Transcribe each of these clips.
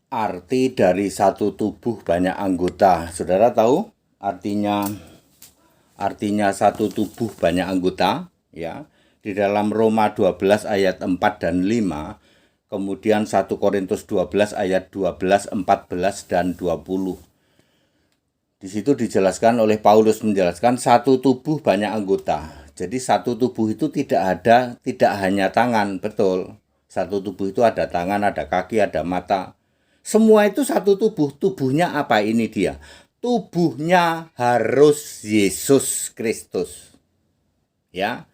Arti dari satu tubuh banyak anggota. Saudara tahu artinya satu tubuh banyak anggota, ya. Di dalam Roma 12 ayat 4 dan 5, kemudian 1 Korintus 12 ayat 12, 14 dan 20. Di situ dijelaskan oleh Paulus, menjelaskan satu tubuh banyak anggota. Jadi satu tubuh itu tidak hanya tangan, betul. Satu tubuh itu ada tangan, ada kaki, ada mata. Semua itu satu tubuh. Tubuhnya apa ini dia? Tubuhnya harus Yesus Kristus. Ya.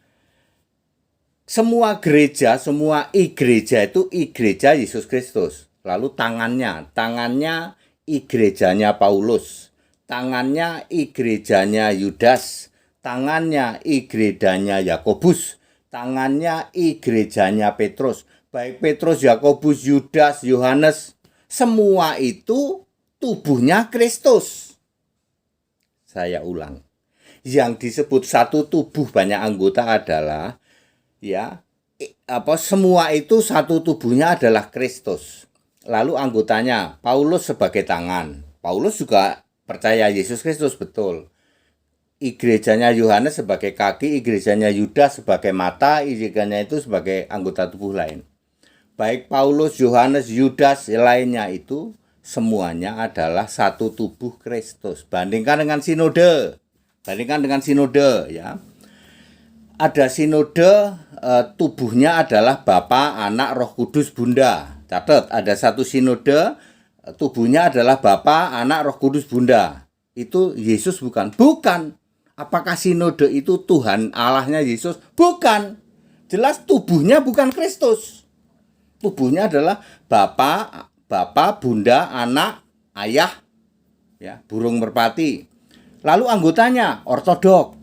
Semua gereja, semua igereja itu igereja Yesus Kristus. Lalu tangannya igerejanya Paulus. Tangannya igerejanya Yudas. Tangannya igerejanya Yakobus. Tangannya igerejanya Petrus. Baik Petrus, Yakobus, Yudas, Yohanes, semua itu tubuhnya Kristus. Saya ulang. Yang disebut satu tubuh banyak anggota adalah semua itu satu tubuhnya adalah Kristus. Lalu anggotanya Paulus sebagai tangan. Paulus juga percaya Yesus Kristus, betul. Igerejanya Yohanes sebagai kaki, igerejanya Yudas sebagai mata, igerejanya itu sebagai anggota tubuh lain. Baik Paulus, Yohanes, Yudas, lainnya itu semuanya adalah satu tubuh Kristus. Bandingkan dengan sinode. Ya. Ada sinode, tubuhnya adalah Bapa, Anak, Roh Kudus, Bunda. Catat, ada satu sinode, tubuhnya adalah Bapa, Anak, Roh Kudus, Bunda. Itu Yesus bukan? Bukan. Apakah sinode itu Tuhan Allahnya Yesus? Bukan. Jelas tubuhnya bukan Kristus. Tubuhnya adalah Bapa, Bunda, Anak, Ayah, ya, burung merpati. Lalu anggotanya Ortodok.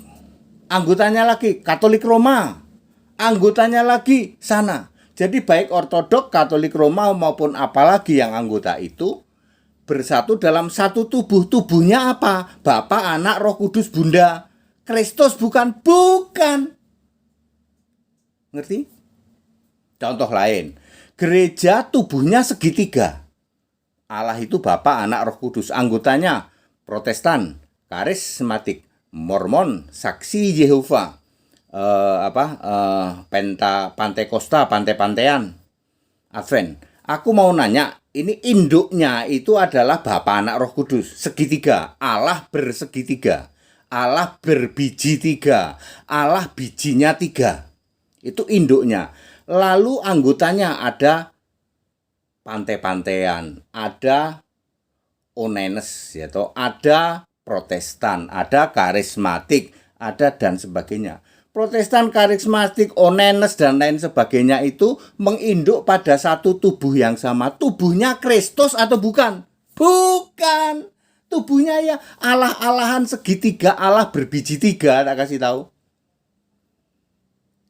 Anggotanya lagi Katolik Roma. Anggotanya lagi sana. Jadi baik Ortodok, Katolik Roma maupun apalagi yang anggota itu bersatu dalam satu tubuh. Tubuhnya apa? Bapa, Anak, Roh Kudus, Bunda. Kristus bukan? Bukan. Ngerti? Contoh lain. Gereja tubuhnya segitiga. Allah itu Bapa, Anak, Roh Kudus. Anggotanya Protestan, Karismatik, Mormon, Saksi Yehova, Pantekosta, Pantean, Advent. Aku mau nanya, ini induknya itu adalah Bapa, Anak, Roh Kudus, segitiga. Allah bersegitiga, Allah berbiji tiga, Allah bijinya tiga. Itu induknya. Lalu anggotanya ada Pantean, ada Onenes, yaitu ada Protestan, ada Karismatik, ada dan sebagainya. Protestan, Karismatik, Onenes dan lain sebagainya itu menginduk pada satu tubuh yang sama. Tubuhnya Kristus atau bukan? Bukan. Tubuhnya ya Allah-Allahan segitiga, Allah berbiji tiga, tak kasih tahu.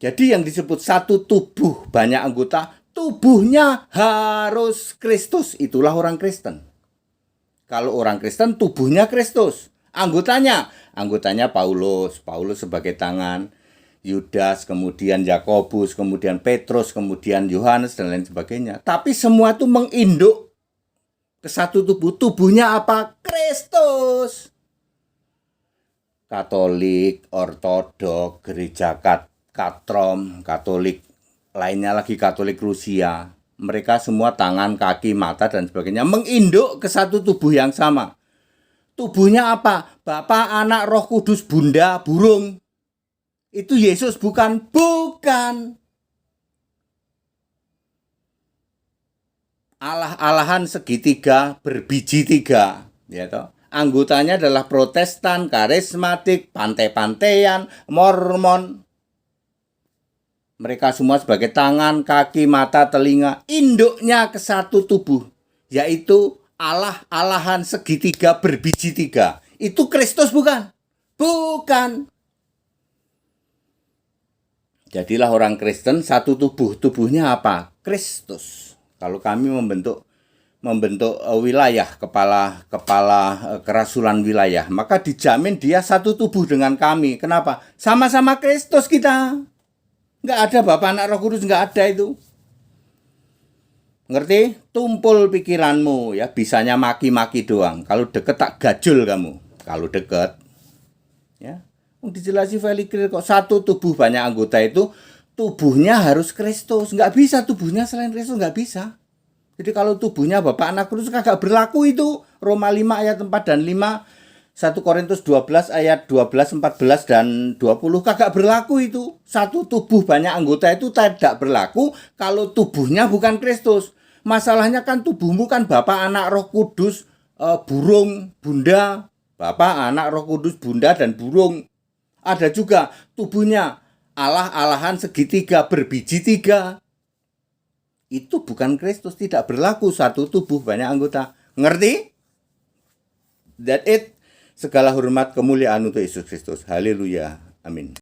Jadi yang disebut satu tubuh banyak anggota, tubuhnya harus Kristus. Itulah orang Kristen. Kalau orang Kristen tubuhnya Kristus. Anggotanya Paulus sebagai tangan, Yudas, kemudian Yakobus, kemudian Petrus, kemudian Yohanes dan lain sebagainya. Tapi semua itu menginduk ke satu tubuh. Tubuhnya apa? Kristus. Katolik, Ortodok, Gereja Katrom, Katolik, lainnya lagi Katolik Rusia. Mereka semua tangan, kaki, mata dan sebagainya menginduk ke satu tubuh yang sama. Tubuhnya apa? Bapa, Anak, Roh Kudus, Bunda, burung. Itu Yesus bukan? Bukan. Allah-Allahan segitiga, berbiji tiga, ya toh. Anggotanya adalah Protestan, Karismatik, Pantean, Mormon. Mereka semua sebagai tangan, kaki, mata, telinga, induknya ke satu tubuh, yaitu Allah-Allahan segitiga berbiji tiga. Itu Kristus bukan? Bukan. Jadilah orang Kristen satu tubuh. Tubuhnya apa? Kristus. Kalau kami membentuk wilayah, kepala kerasulan wilayah, maka dijamin dia satu tubuh dengan kami. Kenapa? Sama-sama Kristus kita. Nggak ada Bapa, Anak, Roh Kudus, nggak ada itu. Ngerti? Tumpul pikiranmu ya, bisanya maki-maki doang. Kalau deket tak gajul kamu. Kalau deket ya. Dijelasi very clear kok, satu tubuh banyak anggota itu tubuhnya harus Kristus. Nggak bisa tubuhnya selain Kristus, nggak bisa. Jadi kalau tubuhnya Bapak Anak Kristus kagak berlaku itu. Roma 5 ayat 4 dan 5, 1 Korintus 12 ayat 12, 14 dan 20 kagak berlaku itu. Satu tubuh banyak anggota itu tidak berlaku kalau tubuhnya bukan Kristus. Masalahnya kan tubuhmu kan Bapak, Anak, Roh Kudus, burung, bunda. Bapak, Anak, Roh Kudus, bunda dan burung. Ada juga tubuhnya Allah-alahan segitiga, berbiji tiga. Itu bukan Kristus, tidak berlaku satu tubuh banyak anggota. Ngerti? That it. Segala hormat kemuliaan untuk Yesus Kristus. Haleluya. Amin.